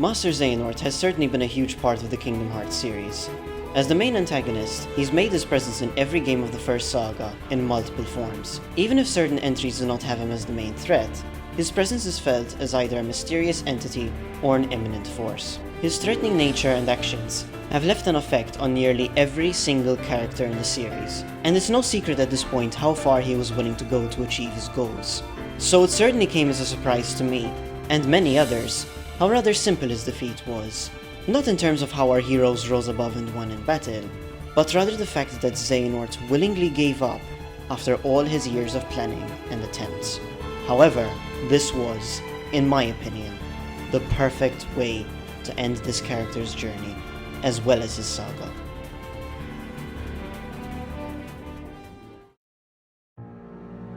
Master Xehanort has certainly been a huge part of the Kingdom Hearts series. As the main antagonist, he's made his presence in every game of the first saga in multiple forms. Even if certain entries do not have him as the main threat, his presence is felt as either a mysterious entity or an imminent force. His threatening nature and actions have left an effect on nearly every single character in the series, and it's no secret at this point how far he was willing to go to achieve his goals. So it certainly came as a surprise to me, and many others, how rather simple his defeat was. Not in terms of how our heroes rose above and won in battle, but rather the fact that Xehanort willingly gave up after all his years of planning and attempts. However, this was, in my opinion, the perfect way to end this character's journey, as well as his saga.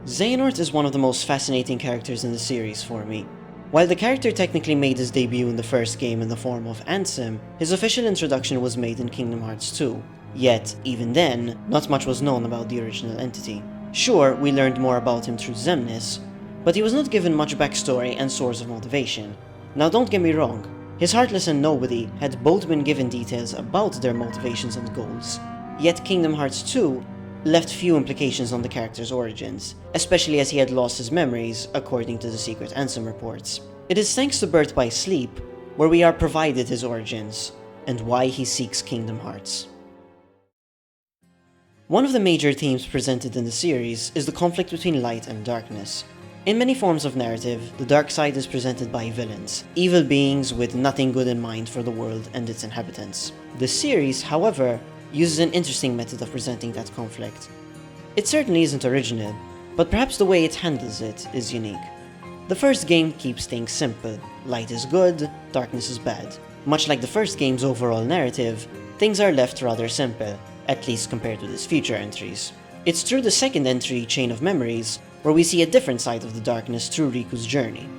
Xehanort is one of the most fascinating characters in the series for me. While the character technically made his debut in the first game in the form of Ansem, his official introduction was made in Kingdom Hearts 2, yet, even then, not much was known about the original entity. Sure, we learned more about him through Xemnas, but he was not given much backstory and source of motivation. Now don't get me wrong, his Heartless and Nobody had both been given details about their motivations and goals, yet Kingdom Hearts 2 left few implications on the character's origins, especially as he had lost his memories according to the secret Ansem reports. It is thanks to Birth by Sleep where we are provided his origins and why he seeks Kingdom Hearts. One of the major themes presented in the series is the conflict between light and darkness. In many forms of narrative, the dark side is presented by villains, evil beings with nothing good in mind for the world and its inhabitants. The series, however, uses an interesting method of presenting that conflict. It certainly isn't original, but perhaps the way it handles it is unique. The first game keeps things simple. Light is good, darkness is bad. Much like the first game's overall narrative, things are left rather simple, at least compared with its future entries. It's through the second entry, Chain of Memories, where we see a different side of the darkness through Riku's journey.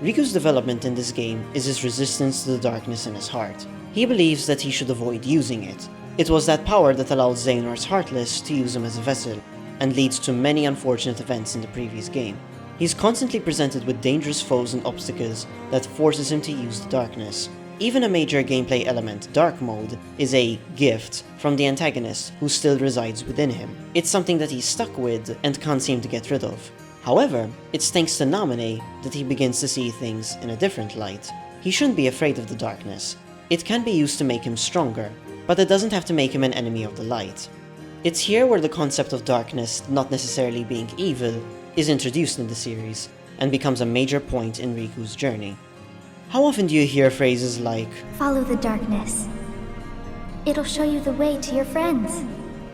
Riku's development in this game is his resistance to the darkness in his heart. He believes that he should avoid using it. It was that power that allowed Xehanort's Heartless to use him as a vessel, and leads to many unfortunate events in the previous game. He's constantly presented with dangerous foes and obstacles that forces him to use the darkness. Even a major gameplay element, Dark Mode, is a gift from the antagonist who still resides within him. It's something that he's stuck with and can't seem to get rid of. However, it's thanks to Naminé that he begins to see things in a different light. He shouldn't be afraid of the darkness. It can be used to make him stronger, but it doesn't have to make him an enemy of the light. It's here where the concept of darkness not necessarily being evil is introduced in the series, and becomes a major point in Riku's journey. How often do you hear phrases like, "Follow the darkness. It'll show you the way to your friends,"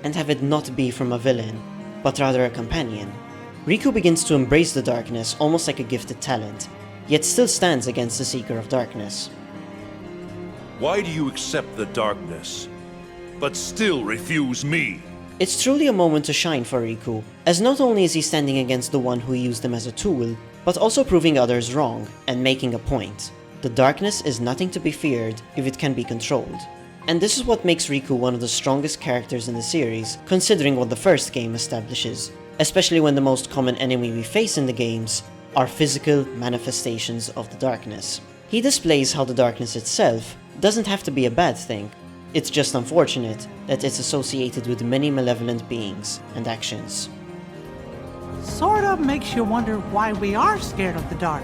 and have it not be from a villain, but rather a companion? Riku begins to embrace the darkness almost like a gifted talent, yet still stands against the Seeker of Darkness. Why do you accept the darkness, but still refuse me? It's truly a moment to shine for Riku, as not only is he standing against the one who used him as a tool, but also proving others wrong and making a point. The darkness is nothing to be feared if it can be controlled. And this is what makes Riku one of the strongest characters in the series, considering what the first game establishes, especially when the most common enemy we face in the games are physical manifestations of the darkness. He displays how the darkness itself doesn't have to be a bad thing. It's just unfortunate that it's associated with many malevolent beings and actions. Sorta makes you wonder why we are scared of the dark.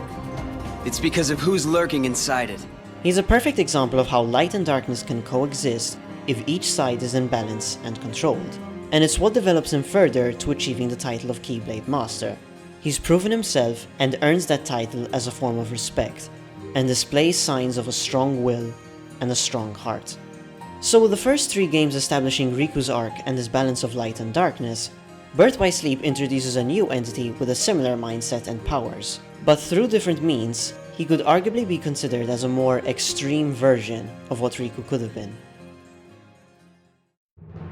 It's because of who's lurking inside it. He's a perfect example of how light and darkness can coexist if each side is in balance and controlled. And it's what develops him further to achieving the title of Keyblade Master. He's proven himself and earns that title as a form of respect, and displays signs of a strong will and a strong heart. So with the first three games establishing Riku's arc and his balance of light and darkness, Birth by Sleep introduces a new entity with a similar mindset and powers, but through different means, he could arguably be considered as a more extreme version of what Riku could have been.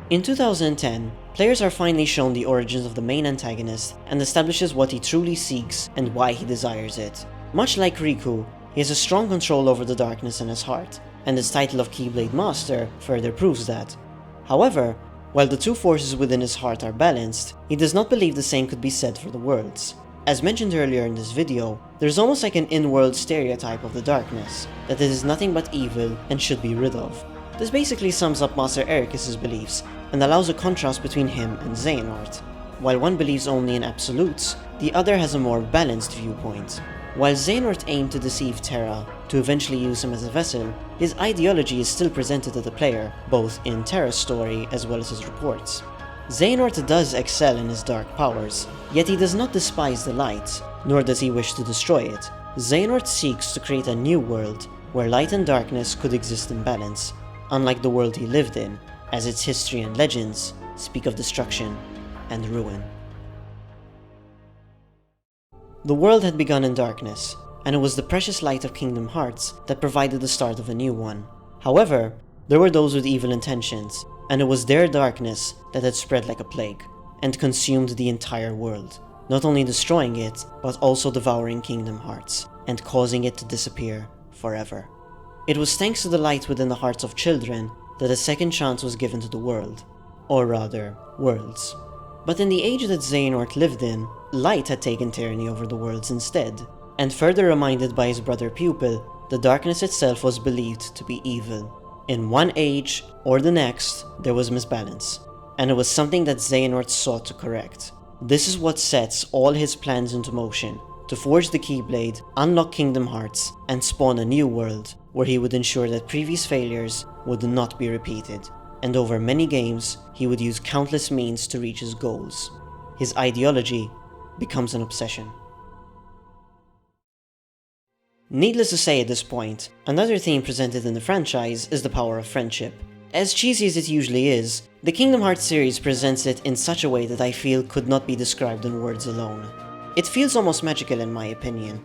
In 2010, players are finally shown the origins of the main antagonist and establishes what he truly seeks and why he desires it. Much like Riku, he has a strong control over the darkness in his heart, and his title of Keyblade Master further proves that. However, while the two forces within his heart are balanced, he does not believe the same could be said for the worlds. As mentioned earlier in this video, there's almost like an in-world stereotype of the darkness, that it is nothing but evil and should be rid of. This basically sums up Master Ericus' beliefs and allows a contrast between him and Xehanort. While one believes only in absolutes, the other has a more balanced viewpoint. While Xehanort aimed to deceive Terra to eventually use him as a vessel, his ideology is still presented to the player, both in Terra's story as well as his reports. Xehanort does excel in his dark powers, yet he does not despise the light, nor does he wish to destroy it. Xehanort seeks to create a new world, where light and darkness could exist in balance, unlike the world he lived in, as its history and legends speak of destruction and ruin. The world had begun in darkness, and it was the precious light of Kingdom Hearts that provided the start of a new one. However, there were those with evil intentions, and it was their darkness that had spread like a plague, and consumed the entire world, not only destroying it, but also devouring Kingdom Hearts, and causing it to disappear forever. It was thanks to the light within the hearts of children that a second chance was given to the world, or rather, worlds. But in the age that Xehanort lived in, light had taken tyranny over the worlds instead, and further reminded by his brother Pupil, the darkness itself was believed to be evil. In one age or the next, there was misbalance, and it was something that Xehanort sought to correct. This is what sets all his plans into motion, to forge the Keyblade, unlock Kingdom Hearts, and spawn a new world, where he would ensure that previous failures would not be repeated, and over many games, he would use countless means to reach his goals. His ideology becomes an obsession. Needless to say at this point, another theme presented in the franchise is the power of friendship. As cheesy as it usually is, the Kingdom Hearts series presents it in such a way that I feel could not be described in words alone. It feels almost magical in my opinion.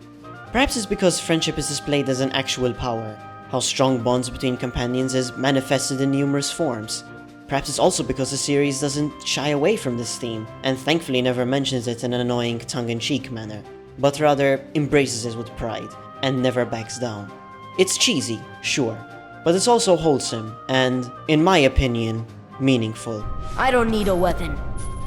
Perhaps it's because friendship is displayed as an actual power, how strong bonds between companions is manifested in numerous forms. Perhaps it's also because the series doesn't shy away from this theme, and thankfully never mentions it in an annoying tongue-in-cheek manner, but rather embraces it with pride, and never backs down. It's cheesy, sure, but it's also wholesome, and, in my opinion, meaningful. I don't need a weapon.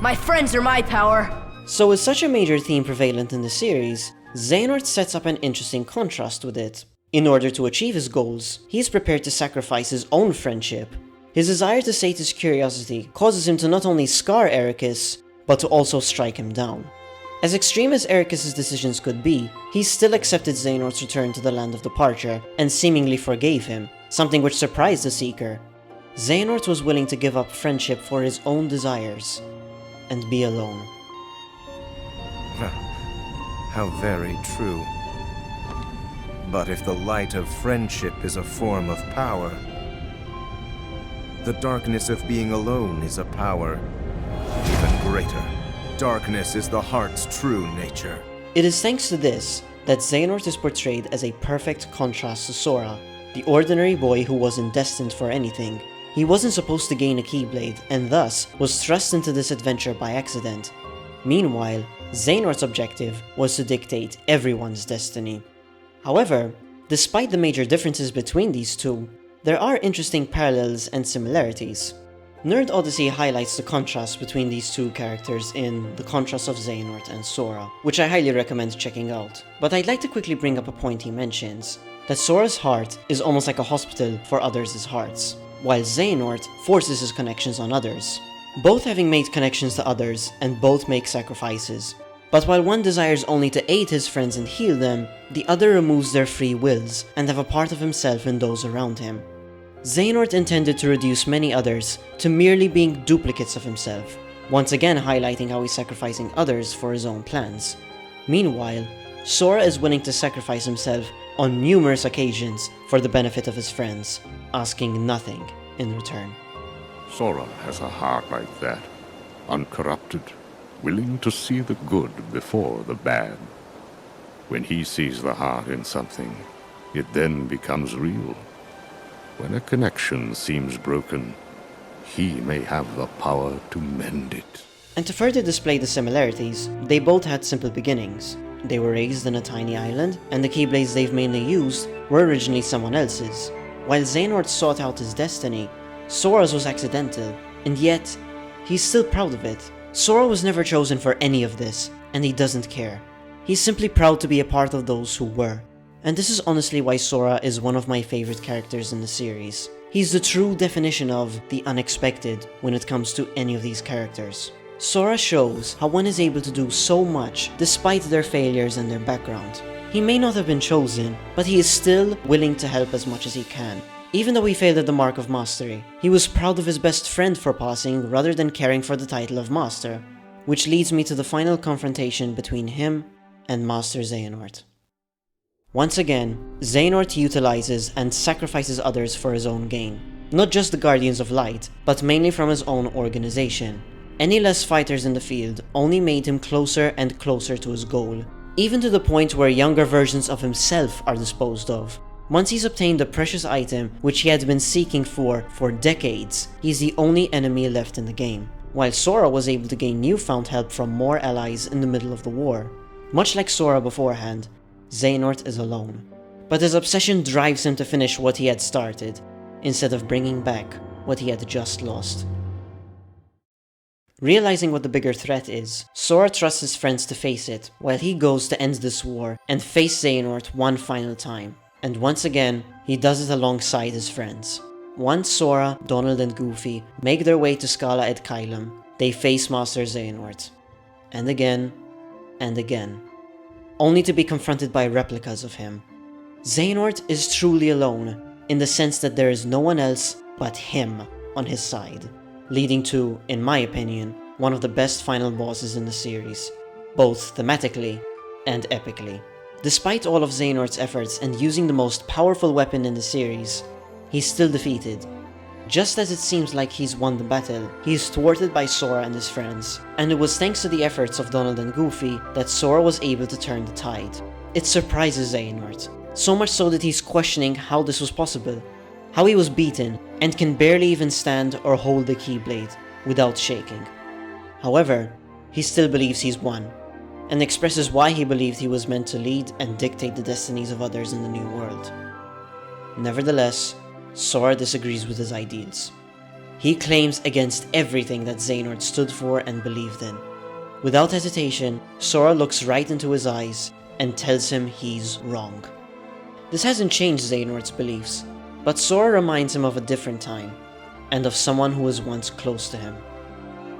My friends are my power. So with such a major theme prevalent in the series, Xehanort sets up an interesting contrast with it. In order to achieve his goals, he is prepared to sacrifice his own friendship. His desire to sate his curiosity causes him to not only scar Ericus, but to also strike him down. As extreme as Ericus' decisions could be, he still accepted Xehanort's return to the land of departure and seemingly forgave him, something which surprised the Seeker. Xehanort was willing to give up friendship for his own desires, and be alone. How very true. But if the light of friendship is a form of power, the darkness of being alone is a power even greater. Darkness is the heart's true nature. It is thanks to this that Xehanort is portrayed as a perfect contrast to Sora, the ordinary boy who wasn't destined for anything. He wasn't supposed to gain a Keyblade, and thus was thrust into this adventure by accident. Meanwhile, Xehanort's objective was to dictate everyone's destiny. However, despite the major differences between these two, there are interesting parallels and similarities. Nerd Odyssey highlights the contrast between these two characters in The Contrast of Xehanort and Sora, which I highly recommend checking out. But I'd like to quickly bring up a point he mentions, that Sora's heart is almost like a hospital for others' hearts, while Xehanort forces his connections on others. Both having made connections to others, and both make sacrifices. But while one desires only to aid his friends and heal them, the other removes their free wills and have a part of himself in those around him. Xehanort intended to reduce many others to merely being duplicates of himself, once again highlighting how he's sacrificing others for his own plans. Meanwhile, Sora is willing to sacrifice himself on numerous occasions for the benefit of his friends, asking nothing in return. Sora has a heart like that, uncorrupted, willing to see the good before the bad. When he sees the heart in something, it then becomes real. When a connection seems broken, he may have the power to mend it. And to further display the similarities, they both had simple beginnings. They were raised in a tiny island, and the Keyblades they've mainly used were originally someone else's. While Xehanort sought out his destiny, Sora's was accidental, and yet, he's still proud of it. Sora was never chosen for any of this, and he doesn't care. He's simply proud to be a part of those who were. And this is honestly why Sora is one of my favorite characters in the series. He's the true definition of the unexpected when it comes to any of these characters. Sora shows how one is able to do so much despite their failures and their background. He may not have been chosen, but he is still willing to help as much as he can. Even though he failed at the Mark of Mastery, he was proud of his best friend for passing rather than caring for the title of Master, which leads me to the final confrontation between him and Master Xehanort. Once again, Xehanort utilizes and sacrifices others for his own gain. Not just the Guardians of Light, but mainly from his own organization. Any less fighters in the field only made him closer and closer to his goal, even to the point where younger versions of himself are disposed of. Once he's obtained the precious item which he had been seeking for decades, he's the only enemy left in the game, while Sora was able to gain newfound help from more allies in the middle of the war. Much like Sora beforehand, Xehanort is alone, but his obsession drives him to finish what he had started, instead of bringing back what he had just lost. Realizing what the bigger threat is, Sora trusts his friends to face it, while he goes to end this war and face Xehanort one final time. And once again, he does it alongside his friends. Once Sora, Donald and Goofy make their way to Scala at Kylum, they face Master Xehanort. And again, only to be confronted by replicas of him. Xehanort is truly alone, in the sense that there is no one else but him on his side, leading to, in my opinion, one of the best final bosses in the series, both thematically and epically. Despite all of Xehanort's efforts and using the most powerful weapon in the series, he's still defeated. Just as it seems like he's won the battle, he is thwarted by Sora and his friends, and it was thanks to the efforts of Donald and Goofy that Sora was able to turn the tide. It surprises Xehanort, so much so that he's questioning how this was possible, how he was beaten and can barely even stand or hold the Keyblade without shaking. However, he still believes he's won, and expresses why he believed he was meant to lead and dictate the destinies of others in the new world. Nevertheless, Sora disagrees with his ideals. He claims against everything that Xehanort stood for and believed in. Without hesitation, Sora looks right into his eyes and tells him he's wrong. This hasn't changed Xehanort's beliefs, but Sora reminds him of a different time, and of someone who was once close to him.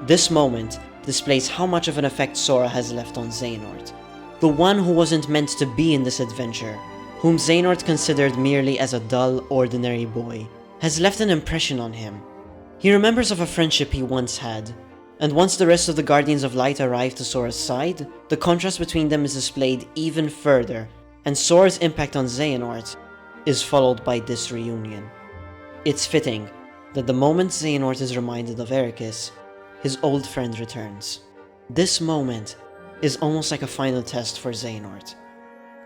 This moment displays how much of an effect Sora has left on Xehanort, the one who wasn't meant to be in this adventure, whom Xehanort considered merely as a dull, ordinary boy, has left an impression on him. He remembers of a friendship he once had, and once the rest of the Guardians of Light arrive to Sora's side, the contrast between them is displayed even further, and Sora's impact on Xehanort is followed by this reunion. It's fitting that the moment Xehanort is reminded of Ericus, his old friend returns. This moment is almost like a final test for Xehanort,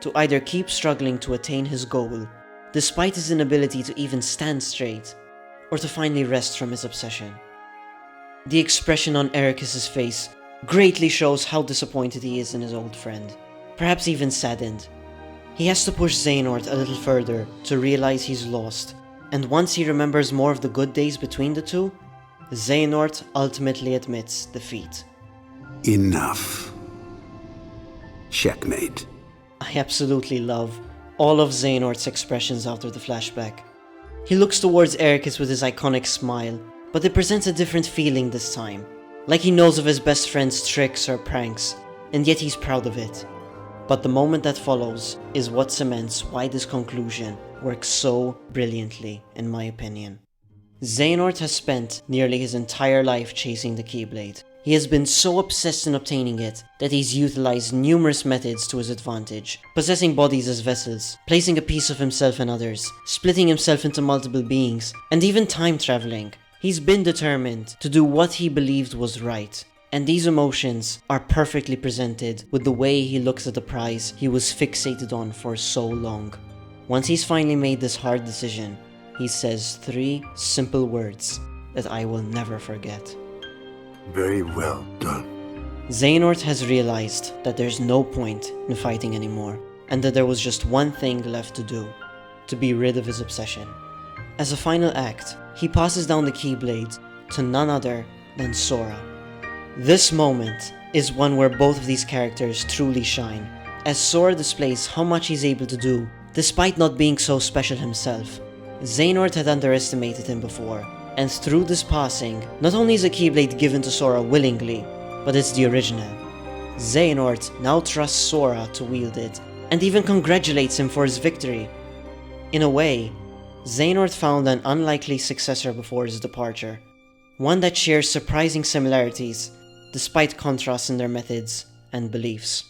to either keep struggling to attain his goal, despite his inability to even stand straight, or to finally rest from his obsession. The expression on Ericus's face greatly shows how disappointed he is in his old friend, perhaps even saddened. He has to push Xehanort a little further to realize he's lost, and once he remembers more of the good days between the two, Xehanort ultimately admits defeat. Enough. Checkmate. I absolutely love all of Xehanort's expressions after the flashback. He looks towards Ericus with his iconic smile, but it presents a different feeling this time, like he knows of his best friend's tricks or pranks, and yet he's proud of it. But the moment that follows is what cements why this conclusion works so brilliantly, in my opinion. Xehanort has spent nearly his entire life chasing the Keyblade. He has been so obsessed in obtaining it that he's utilized numerous methods to his advantage, possessing bodies as vessels, placing a piece of himself in others, splitting himself into multiple beings, and even time traveling. He's been determined to do what he believed was right, and these emotions are perfectly presented with the way he looks at the prize he was fixated on for so long. Once he's finally made this hard decision, he says 3 simple words that I will never forget. Very well done. Xehanort has realized that there's no point in fighting anymore, and that there was just one thing left to do, to be rid of his obsession. As a final act, he passes down the Keyblade to none other than Sora. This moment is one where both of these characters truly shine, as Sora displays how much he's able to do, despite not being so special himself. Xehanort had underestimated him before, and through this passing, not only is a Keyblade given to Sora willingly, but it's the original. Xehanort now trusts Sora to wield it, and even congratulates him for his victory. In a way, Xehanort found an unlikely successor before his departure, one that shares surprising similarities, despite contrasts in their methods and beliefs.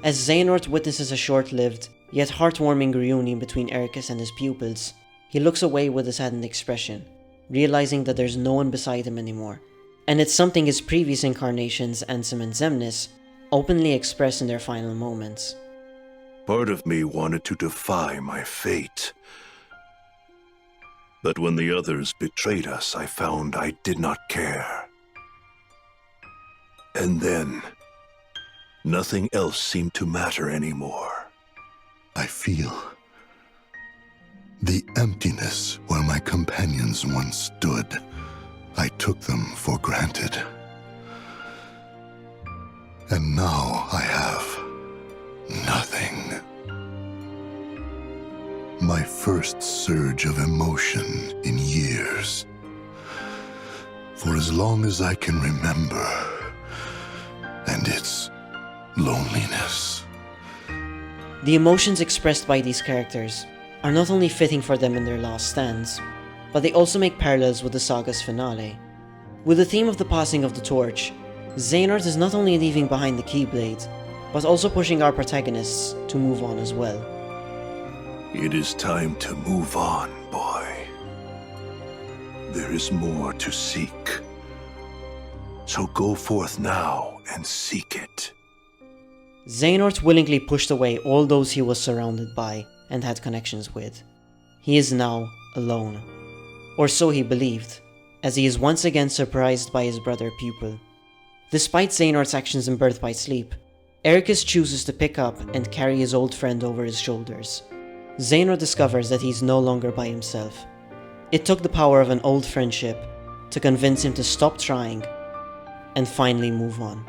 As Xehanort witnesses a short-lived, yet heartwarming reunion between Ericus and his pupils, he looks away with a saddened expression, realizing that there's no one beside him anymore, and it's something his previous incarnations, Ansem and Xemnas, openly express in their final moments. Part of me wanted to defy my fate. But when the others betrayed us, I found I did not care. And then, nothing else seemed to matter anymore. I feel the emptiness where my companions once stood. I took them for granted. And now I have nothing. My first surge of emotion in years. For as long as I can remember. And it's loneliness. The emotions expressed by these characters are not only fitting for them in their last stands, but they also make parallels with the saga's finale. With the theme of the passing of the torch, Xehanort is not only leaving behind the Keyblade, but also pushing our protagonists to move on as well. It is time to move on, boy. There is more to seek. So go forth now and seek it. Xehanort willingly pushed away all those he was surrounded by and had connections with. He is now alone. Or so he believed, as he is once again surprised by his brother pupil. Despite Xehanort's actions in Birth by Sleep, Ericus chooses to pick up and carry his old friend over his shoulders. Xehanort discovers that he's no longer by himself. It took the power of an old friendship to convince him to stop trying and finally move on.